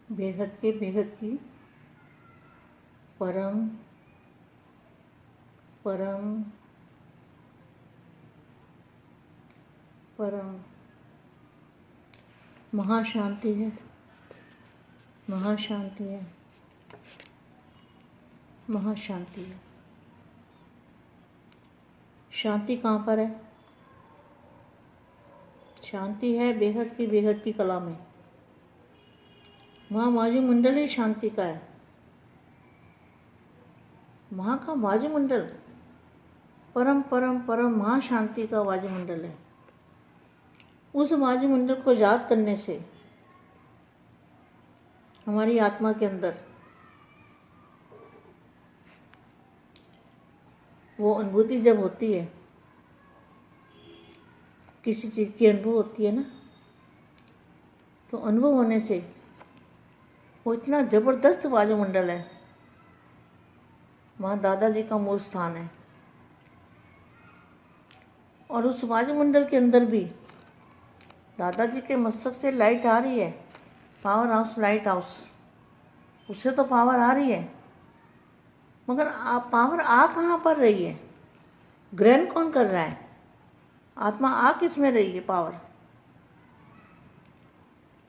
बेहद की परम परम परम महाशांति है, महाशांति है, महाशांति है। शांति कहाँ पर है? शांति है बेहद की कला में। वहाँ वायुमंडल ही शांति का है। वहाँ का वायुमंडल परम परम परम महाशांति का वायुमंडल है। उस वायुमंडल को याद करने से हमारी आत्मा के अंदर वो अनुभूति जब होती है, किसी चीज़ की अनुभव होती है ना, तो अनुभव होने से वो इतना ज़बरदस्त वायुमंडल है। वहाँ दादाजी का मूल स्थान है और उस वायुमंडल के अंदर भी दादाजी के मस्तक से लाइट आ रही है। पावर हाउस, लाइट हाउस, उससे तो पावर आ रही है, मगर पावर आ कहाँ पर रही है? ग्रहण कौन कर रहा है? आत्मा आ किस में रही है? पावर,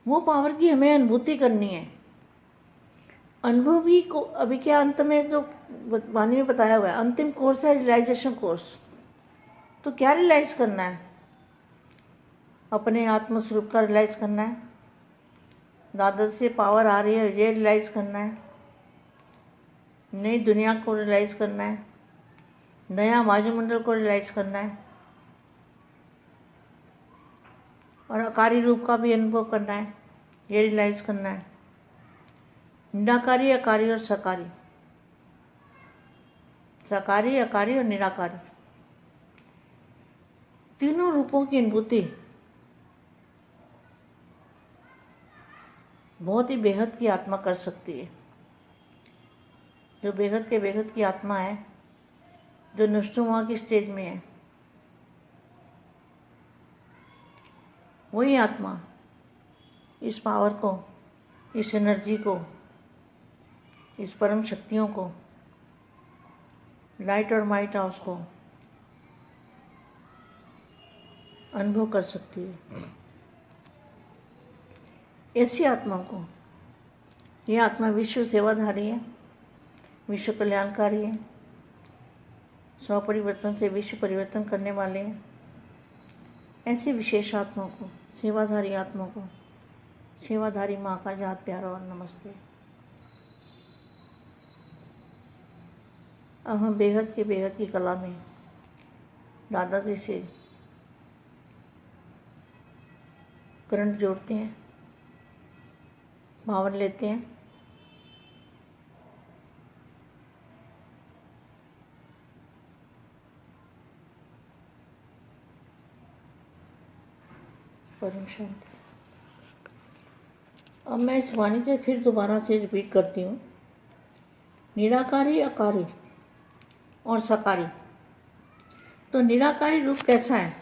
वो पावर की हमें अनुभूति करनी है। अनुभव ही को अभी क्या अंत में जो वाणी में बताया हुआ है, अंतिम कोर्स है रियलाइजेशन कोर्स। तो क्या रियलाइज करना है? अपने आत्मस्वरूप का रियलाइज करना है। दादा से पावर आ रही है, ये रियलाइज करना है। नई दुनिया को रियलाइज करना है, नया वायुमंडल को रियलाइज करना है और आकारी रूप का भी अनुभव करना है, ये रियलाइज करना है। निराकारी, आकारी और सकारी, साकारी, आकारी और निराकारी, तीनों रूपों की अनुभूति बहुत ही बेहद की आत्मा कर सकती है। जो बेहद की आत्मा है, जो नष्टुमा की स्टेज में है, वही आत्मा इस पावर को, इस एनर्जी को, इस परम शक्तियों को, लाइट और माइट हाउस को अनुभव कर सकती है। ऐसी आत्मा को, यह आत्मा विश्व सेवाधारी है, विश्व कल्याणकारी है, स्व परिवर्तन से विश्व परिवर्तन करने वाले हैं। ऐसी विशेष आत्मा को, सेवाधारी आत्मा को, सेवाधारी माँ का जात प्यारा और नमस्ते। अब हम बेहद की कला में दादाजी से करंट जोड़ते हैं, पावर लेते हैं। परम शांति। अब मैं इस वाणी से फिर दोबारा से रिपीट करती हूँ। निराकारी, आकारी और सकारी। तो निराकारी रूप कैसा है?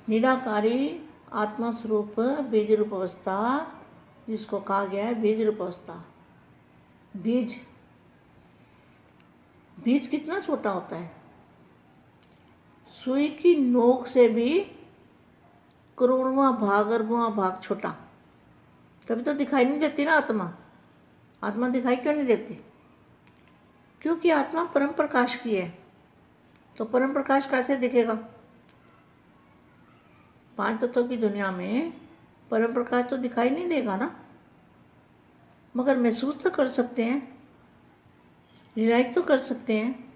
निराकारी आत्मा स्वरूप बीज रूप अवस्था, जिसको कहा गया है बीज रूप अवस्था। बीज कितना छोटा होता है? सुई की नोक से भी करोड़वां भाग, अरबवां भाग छोटा। तभी तो दिखाई नहीं देती ना आत्मा। आत्मा दिखाई क्यों नहीं देती? क्योंकि आत्मा परम प्रकाश की है। तो परम प्रकाश कैसे दिखेगा? पांच तत्वों की दुनिया में परम प्रकाश तो दिखाई नहीं देगा ना, मगर महसूस तो कर सकते हैं, रियलाइज तो कर सकते हैं।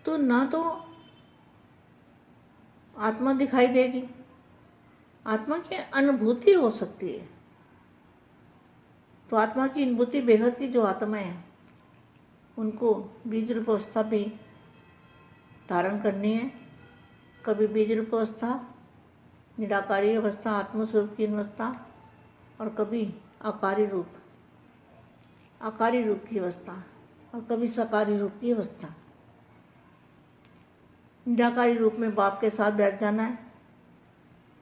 तो ना तो आत्मा दिखाई देगी, आत्मा की अनुभूति हो सकती है। तो आत्मा की अनुभूति बेहद की जो आत्माएं हैं, उनको बीज रूप अवस्था भी धारण करनी है। कभी बीज रूप अवस्था, निराकारी अवस्था, आत्मस्वरूप की अवस्था, और कभी आकारी रूप की अवस्था, और कभी सकारी रूप की अवस्था। निराकारी रूप में बाप के साथ बैठ जाना है,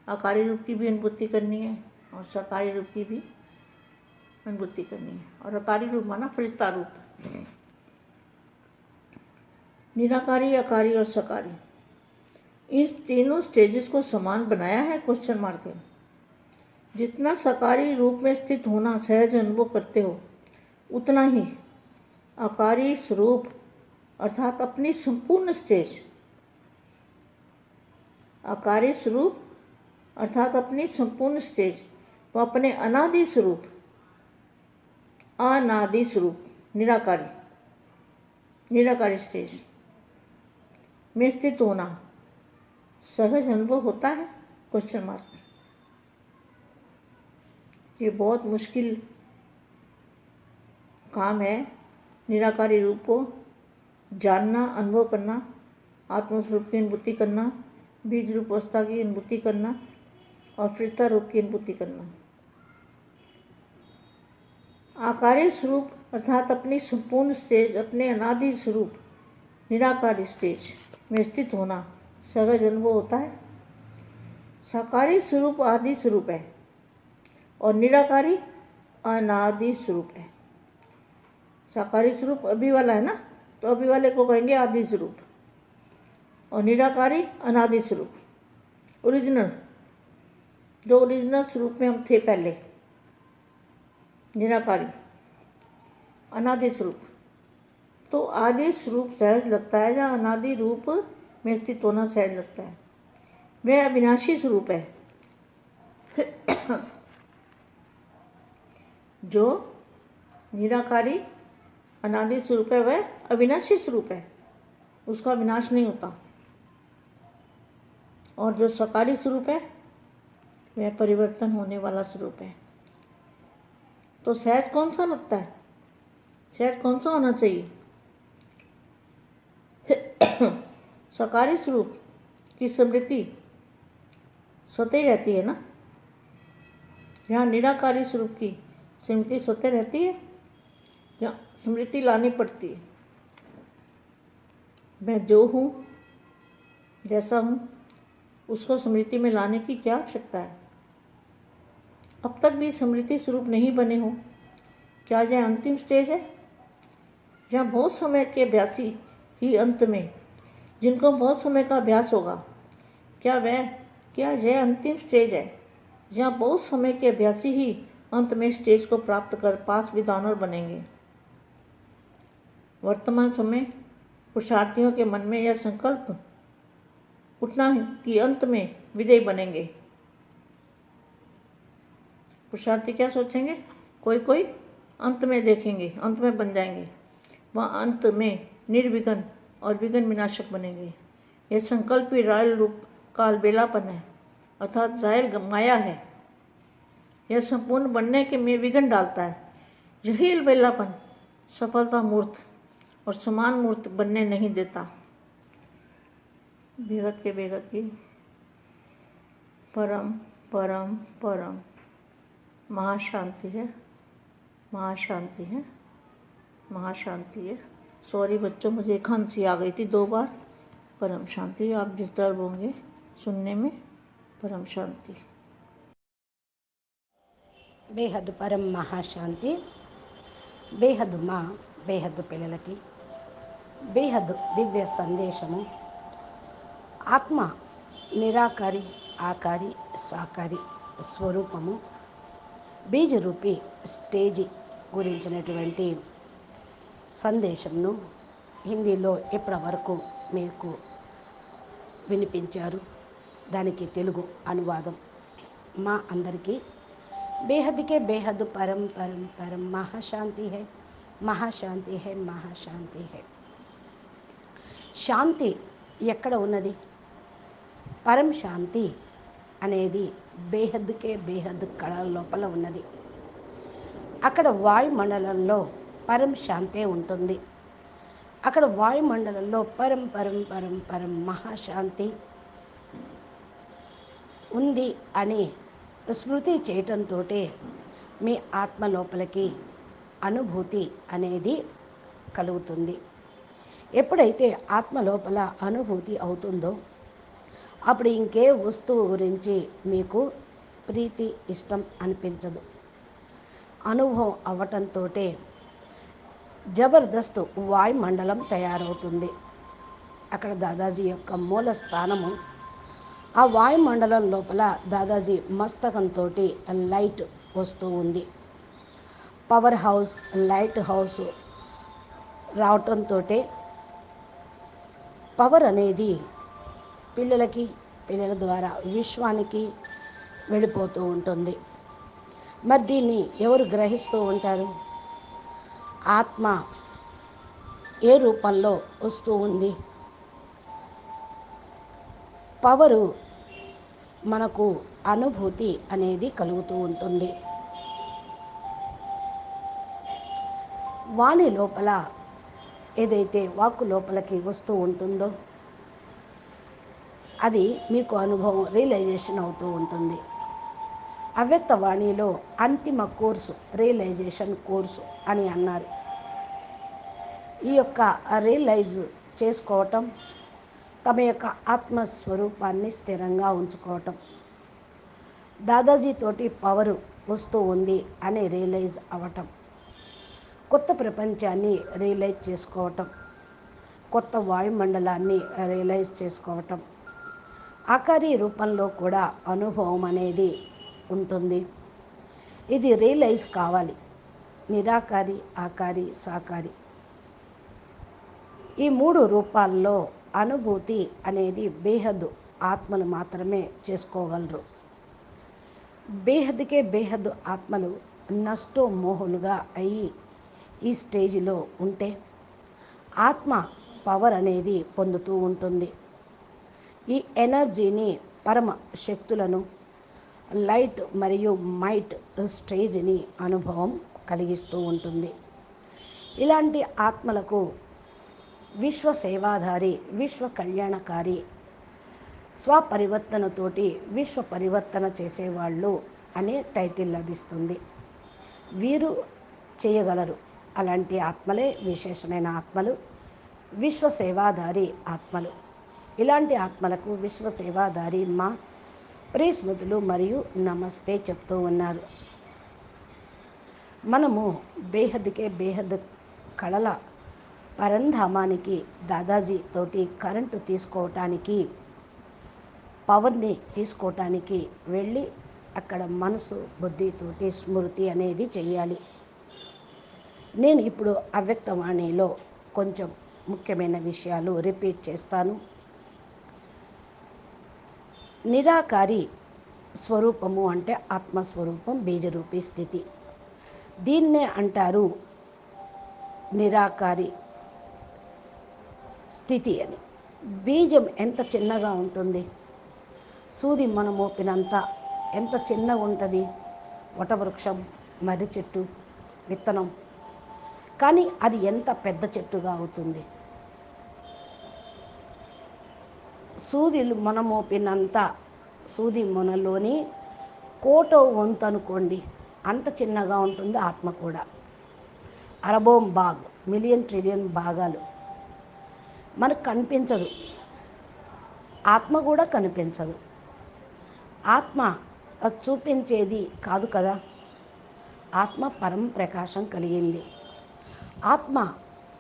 आकारी रूप की भी अनुभूति करनी है और सकारी रूप की भी अनुभूति करनी है। और अकारी रूप माना फरिश्ता रूप। निराकारी, अकारी और सकारी, इस तीनों स्टेजेस को समान बनाया है क्वेश्चन मार्क है। जितना सकारी रूप में स्थित होना सहज अनुभव करते हो, उतना ही आकारी स्वरूप अर्थात अपनी संपूर्ण स्टेज, आकारी स्वरूप अर्थात अपनी संपूर्ण स्टेज व अपने अनादि स्वरूप, अनादि स्वरूप निराकारी, निराकारी स्टेज में स्थित होना सहज अनुभव होता है क्वेश्चन मार्क। ये बहुत मुश्किल काम है, निराकारी रूप को जानना, अनुभव करना, आत्मस्वरूप की अनुभूति करना, बीज रूप अवस्था की अनुभूति करना और फरिश्ता रूप की अनुभूति करना। आकारी स्वरूप अर्थात अपनी संपूर्ण स्टेज, अपने अनादि स्वरूप निराकारी स्टेज में स्थित होना सहज अनुभव होता है। साकारी स्वरूप आदि स्वरूप है और निराकारी अनादि स्वरूप है। साकारी स्वरूप अभी वाला है ना, तो अभी वाले को कहेंगे आदि स्वरूप, और निराकारी अनादि स्वरूप, ओरिजिनल, जो ओरिजिनल स्वरूप में हम थे पहले, निराकारी अनादि स्वरूप। तो आदि स्वरूप सहज लगता है, जहाँ अनादि रूप में स्थित होना सहज लगता है। वह अविनाशी स्वरूप है। जो निराकारी अनादि स्वरूप है वह अविनाशी स्वरूप है, उसका विनाश नहीं होता। और जो सकारी स्वरूप है वह परिवर्तन होने वाला स्वरूप है। तो सहज कौन सा लगता है? सहज कौन सा होना चाहिए? सकारी स्वरूप की स्मृति स्वतः ही रहती है ना। यहाँ निराकारी स्वरूप की स्मृति स्वतः रहती है, यहाँ स्मृति लानी पड़ती है। मैं जो हूँ, जैसा हूँ, उसको स्मृति में लाने की क्या आवश्यकता है? अब तक भी स्मृति स्वरूप नहीं बने हो, क्या यह अंतिम स्टेज है? यहाँ बहुत समय के अभ्यासी ही अंत में, जिनको बहुत समय का अभ्यास होगा, क्या यह अंतिम स्टेज है? यहाँ बहुत समय के अभ्यासी ही अंत में स्टेज को प्राप्त कर पास विद्वान बनेंगे। वर्तमान समय पुरुषार्थियों के मन में यह संकल्प उठना है कि अंत में विजयी बनेंगे। पुरुषार्थी क्या सोचेंगे? कोई अंत में देखेंगे, अंत में बन जाएंगे, वहाँ अंत में निर्विघ्न और विघ्न विनाशक बनेंगे। यह संकल्प ही रायल रूप का अलबेलापन है, अर्थात रायल माया है। यह संपूर्ण बनने के में विघ्न डालता है। यही अलबेलापन सफलता मूर्त और समान मूर्त बनने नहीं देता। बेहद के बेहद की परम परम परम महाशांति है, महाशांति है, महाशांति है। सॉरी बच्चों, मुझे खांसी आ गई थी 2 बार। परम शांति। आप डिस्टर्ब होंगे सुनने में। परम शांति। బేహద్ పరం మహాశాంతి. బేహద్ మా బేహద్ పిల్లలకి బేహద్ దివ్య సందేశము. ఆత్మ నిరాకారి, ఆకారి, సాకారి స్వరూపము, బీజరూపి స్టేజి గురించినటువంటి సందేశంను హిందీలో ఇప్పటి వరకు మీకు వినిపించారు. దానికి తెలుగు అనువాదం మా అందరికీ बेहद के बेहद परम परम परम महाशांति है, महाशांति है, महाशांति है. శాంతి ఎక్కడ ఉన్నది? పరం శాంతి అనేది బేహద్కే బేహద్ కళ లోపల ఉన్నది. అక్కడ వాయుమండలంలో పరం శాంతే ఉంటుంది. అక్కడ వాయుమండలంలో పరం పరం పరం పరం మహాశాంతి ఉంది అని స్మృతి చేయటంతో మీ ఆత్మ లోపలికి అనుభూతి అనేది కలుగుతుంది. ఎప్పుడైతే ఆత్మ లోపల అనుభూతి అవుతుందో అప్పుడు ఇంకే వస్తువు గురించి మీకు ప్రీతి ఇష్టం అనిపించదు. అనుభవం అవ్వటంతో జబర్దస్త్ వాయుమండలం తయారవుతుంది. అక్కడ దాదాజీ యొక్క మూల స్థానము. ఆ వాయుమండలం లోపల దాదాజీ మస్తకంతో లైట్ వస్తూ ఉంది. పవర్ హౌస్, లైట్ హౌస్ రావటంతో పవర్ అనేది పిల్లల ద్వారా విశ్వానికి వెళ్ళిపోతూ ఉంటుంది. మరి దీన్ని ఎవరు గ్రహిస్తూ ఉంటారు? ఆత్మ ఏ రూపంలో వస్తూ ఉంది? పవరు మనకు అనుభూతి అనేది కలుగుతూ ఉంటుంది. వాణి లోపల ఏదైతే వాక్కు లోపలికి వస్తూ ఉంటుందో అది మీకు అనుభవం, రియలైజేషన్ అవుతూ ఉంటుంది. అవ్యక్త వాణిలో అంతిమ కోర్సు రియలైజేషన్ కోర్సు అని అన్నారు. ఈ యొక్క రియలైజ్ చేసుకోవటం, తమ యొక్క ఆత్మస్వరూపాన్ని స్థిరంగా ఉంచుకోవటం, దాదాజీతోటి పవరు వస్తూ ఉంది అని రియలైజ్ అవ్వటం, కొత్త ప్రపంచాన్ని రియలైజ్ చేసుకోవటం, కొత్త వాయుమండలాన్ని రియలైజ్ చేసుకోవటం, ఆకారి రూపంలో కూడా అనుభవం అనేది ఉంటుంది. ఇది రియలైజ్ కావాలి. నిరాకారి, ఆకారి, సాకారి ఈ 3 రూపాల్లో అనుభూతి అనేది బేహద్దు ఆత్మలు మాత్రమే చేసుకోగలరు. బేహద్దుకే బేహద్దు ఆత్మలు నష్టో మోహులుగా అయ్యి ఈ స్టేజిలో ఉంటే ఆత్మ పవర్ అనేది పొందుతూ ఉంటుంది. ఈ ఎనర్జీని, పరమ శక్తులను, లైట్ మరియు మైట్ స్టేజ్ని అనుభవం కలిగిస్తూ ఉంటుంది. ఇలాంటి ఆత్మలకు విశ్వ సేవాధారి, విశ్వ కళ్యాణకారి, స్వపరివర్తనతోటి విశ్వ పరివర్తన చేసేవాళ్ళు అనే టైటిల్ లభిస్తుంది. వీరు చేయగలరు. అలాంటి ఆత్మలే విశేషమైన ఆత్మలు, విశ్వ సేవాధారి ఆత్మలు. ఇలాంటి ఆత్మలకు విశ్వ సేవాధారి మా ప్రియ స్మృతులు మరియు నమస్తే చెప్తూ ఉన్నారు. మనము బేహద్దుకే బేహద్దు కళల పరంధామానికి దాదాజీ తోటి కరెంటు తీసుకోవటానికి, పవర్ని తీసుకోవటానికి వెళ్ళి అక్కడ మనసు బుద్ధితోటి స్మృతి అనేది చెయ్యాలి. నేను ఇప్పుడు అవ్యక్తవాణిలో కొంచెం ముఖ్యమైన విషయాలు రిపీట్ చేస్తాను. నిరాకారి స్వరూపము అంటే ఆత్మస్వరూపం, బీజరూపీ స్థితి. దీన్నే అంటారు నిరాకారి స్థితి అని. బీజం ఎంత చిన్నగా ఉంటుంది? సూది మన మోపినంత ఎంత చిన్నగా ఉంటుంది? వటవృక్షం, మర్రి చెట్టు విత్తనం. కానీ అది ఎంత పెద్ద చెట్టుగా అవుతుంది? సూదిలు మన మోపినంత, సూది మొనలోని కోటో వంతు అనుకోండి, అంత చిన్నగా ఉంటుంది ఆత్మ కూడా. అరబోం బాగ్, మిలియన్ ట్రిలియన్ భాగాలు మనకు కనిపించదు. ఆత్మ కూడా కనిపించదు. ఆత్మ అది చూపించేది కాదు కదా. ఆత్మ పరం ప్రకాశం కలిగింది. ఆత్మ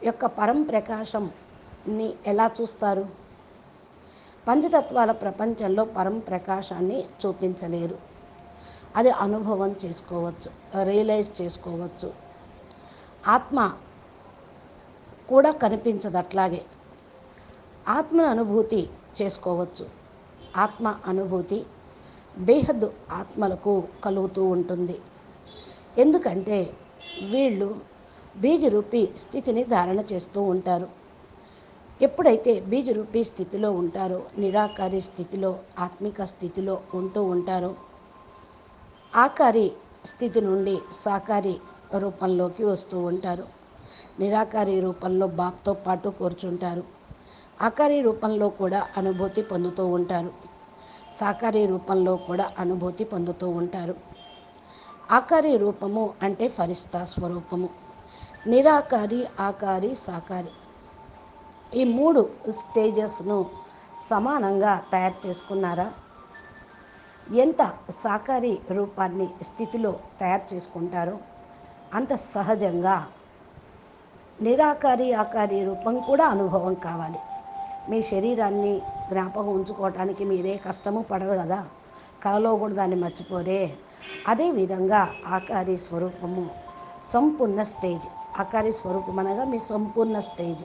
యొక్క పరం ప్రకాశంని ఎలా చూస్తారు? పంచతత్వాల ప్రపంచంలో పరం ప్రకాశాన్ని చూపించలేరు. అది అనుభవం చేసుకోవచ్చు, రియలైజ్ చేసుకోవచ్చు. ఆత్మ కూడా కనిపించదు. అట్లాగే ఆత్మను అనుభూతి చేసుకోవచ్చు. ఆత్మ అనుభూతి బేహద్దు ఆత్మలకు కలుగుతూ ఉంటుంది. ఎందుకంటే వీళ్ళు బీజరూపీ స్థితిని ధారణ చేస్తూ ఉంటారు. ఎప్పుడైతే బీజరూపీ స్థితిలో ఉంటారో, నిరాకారి స్థితిలో, ఆత్మిక స్థితిలో ఉంటూ ఉంటారో, ఆకారి స్థితి నుండి సాకారి రూపంలోకి వస్తూ ఉంటారు. నిరాకారి రూపంలో బాప్తో పాటు కూర్చుంటారు. ఆకారి రూపంలో కూడా అనుభూతి పొందుతూ ఉంటారు. సాకారి రూపంలో కూడా అనుభూతి పొందుతూ ఉంటారు. ఆకారి రూపము అంటే ఫరిస్తా స్వరూపము. నిరాకారి, ఆకారి, సాకారి ఈ 3 స్టేజెస్ను సమానంగా తయారు చేసుకున్నారా? ఎంత సాకారి రూపాన్ని స్థితిలో తయారు చేసుకుంటారో అంత సహజంగా నిరాకారి ఆకారి రూపం కూడా అనుభవం కావాలి. మీ శరీరాన్ని జ్ఞాపకం ఉంచుకోవటానికి మీరే కష్టము పడరు కదా, కలలో కూడా దాన్ని మర్చిపోరే. అదేవిధంగా ఆకారి స్వరూపము సంపూర్ణ స్టేజ్. ఆకారి స్వరూపం అనగా మీ సంపూర్ణ స్టేజ్.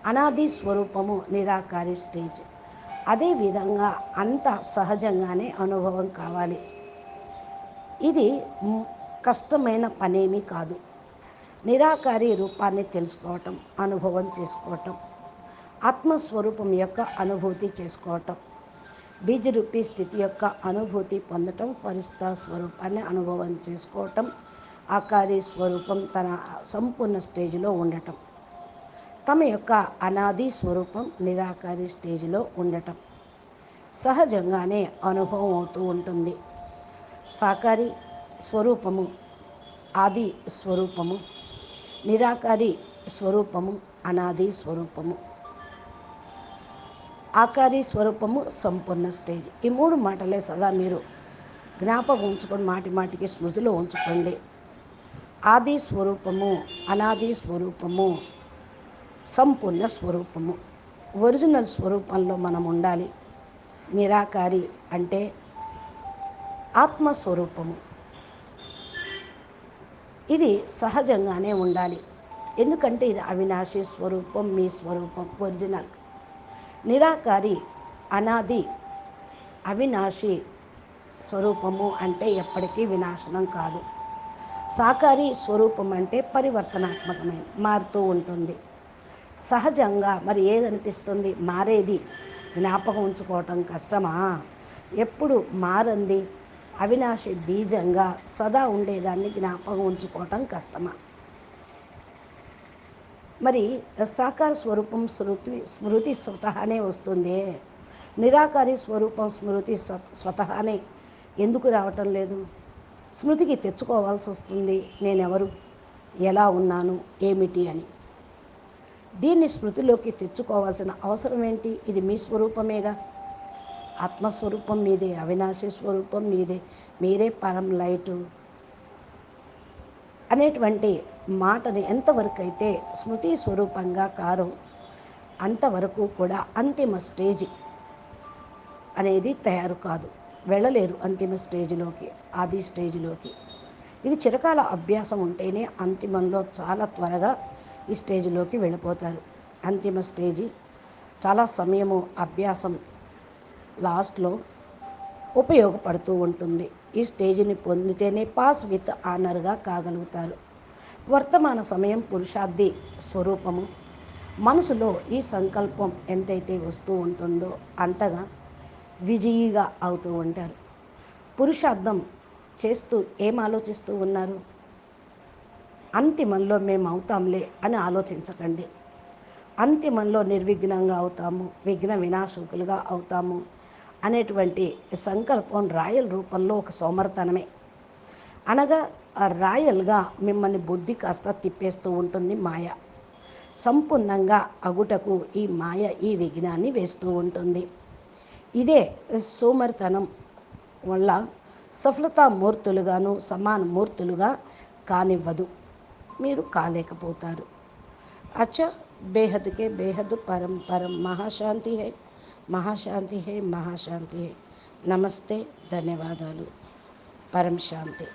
అనాది స్వరూపము నిరాకారి స్టేజ్. అదేవిధంగా అంత సహజంగానే అనుభవం కావాలి. ఇది కష్టమైన పనేమీ కాదు. నిరాకారి రూపాన్ని తెలుసుకోవటం, అనుభవం చేసుకోవటం, ఆత్మస్వరూపం యొక్క అనుభూతి చేసుకోవటం, బీజరూపీ స్థితి యొక్క అనుభూతి పొందటం, ఫరిస్తా స్వరూపాన్ని అనుభవం చేసుకోవటం, ఆకారి స్వరూపం తన సంపూర్ణ స్టేజ్లో ఉండటం, తమ యొక్క అనాది స్వరూపం నిరాకారి స్టేజ్లో ఉండటం సహజంగానే అనుభవం అవుతూ ఉంటుంది. సాకారి స్వరూపము ఆది స్వరూపము, నిరాకారి స్వరూపము అనాది స్వరూపము, ఆకారి స్వరూపము సంపూర్ణ స్టేజ్. ఈ మూడు మాటలే సదా మీరు జ్ఞాపకం ఉంచుకొని మాటి మాటికి స్మృతిలో ఉంచుకోండి. ఆది స్వరూపము, అనాది స్వరూపము, సంపూర్ణ స్వరూపము. ఒరిజినల్ స్వరూపంలో మనం ఉండాలి. నిరాకారి అంటే ఆత్మస్వరూపము. ఇది సహజంగానే ఉండాలి. ఎందుకంటే ఇది అవినాశి స్వరూపం, మీ స్వరూపం ఒరిజినల్. నిరాకారి అనాది అవినాశి స్వరూపము అంటే ఎప్పటికీ వినాశనం కాదు. సాకారి స్వరూపం అంటే పరివర్తనాత్మకమైన, మారుతూ ఉంటుంది. సహజంగా మరి ఏదనిపిస్తుంది? మారేది జ్ఞాపకం ఉంచుకోవటం కష్టమా? ఎప్పుడు మారంది అవినాశి బీజంగా సదా ఉండేదాన్ని జ్ఞాపకం ఉంచుకోవటం కష్టమా? మరి సాకార స్వరూపం స్మృతి స్వతహానే వస్తుంది. నిరాకారి స్వరూపం స్మృతి స్వతహానే ఎందుకు రావటం లేదు? స్మృతికి తెచ్చుకోవాల్సి వస్తుంది. నేనెవరు, ఎలా ఉన్నాను, ఏమిటి అని. దీన్ని స్మృతిలోకి తెచ్చుకోవాల్సిన అవసరం ఏంటి? ఇది మీ స్వరూపమేగా. ఆత్మస్వరూపం మీదే, అవినాశి స్వరూపం మీదే, మీరే పరం లైటు అనేటువంటి మాటని ఎంతవరకు అయితే స్మృతి స్వరూపంగా కారో అంతవరకు కూడా అంతిమ స్టేజ్ అనేది తయారు కాదు. వెళ్ళలేరు అంతిమ స్టేజ్లోకి, ఆది స్టేజ్లోకి. ఇది చిరకాల అభ్యాసం ఉంటేనే అంతిమంలో చాలా త్వరగా ఈ స్టేజ్లోకి వెళ్ళిపోతారు. అంతిమ స్టేజీ చాలా సమయము అభ్యాసం లాస్ట్లో ఉపయోగపడుతూ ఉంటుంది. ఈ స్టేజ్ని పొందితేనే పాస్ విత్ ఆనర్గా కాగలుగుతారు. వర్తమాన సమయం పురుషార్థి స్వరూపము. మనసులో ఈ సంకల్పం ఎంతైతే వస్తూ ఉంటుందో అంతగా విజయీగా అవుతూ ఉంటారు. పురుషార్థం చేస్తూ ఏం ఆలోచిస్తూ ఉన్నారు? అంతిమంలో మేము అవుతాంలే అని ఆలోచించకండి. అంతిమంలో నిర్విఘ్నంగా అవుతాము, విఘ్న వినాశకులుగా అవుతాము అనేటువంటి సంకల్పం రాయల్ రూపంలో ఒక సోమర్తనమే. అనగా ఆ రాయల్గా మిమ్మల్ని బుద్ధి కాస్త తిప్పేస్తూ ఉంటుంది మాయ. సంపూర్ణంగా అగుటకు ఈ మాయ ఈ విఘ్నాన్ని వేస్తూ ఉంటుంది. ఇదే సోమరితనం వల్ల సఫలతామూర్తులుగాను సమాన మూర్తులుగా కానివ్వదు. మీరు కాలేకపోతారు. अच्छा बेहद के बेहद परम परम महाशांति है, महाशांति है, महाशांति है. నమస్తే, ధన్యవాదాలు. పరం శాంతి.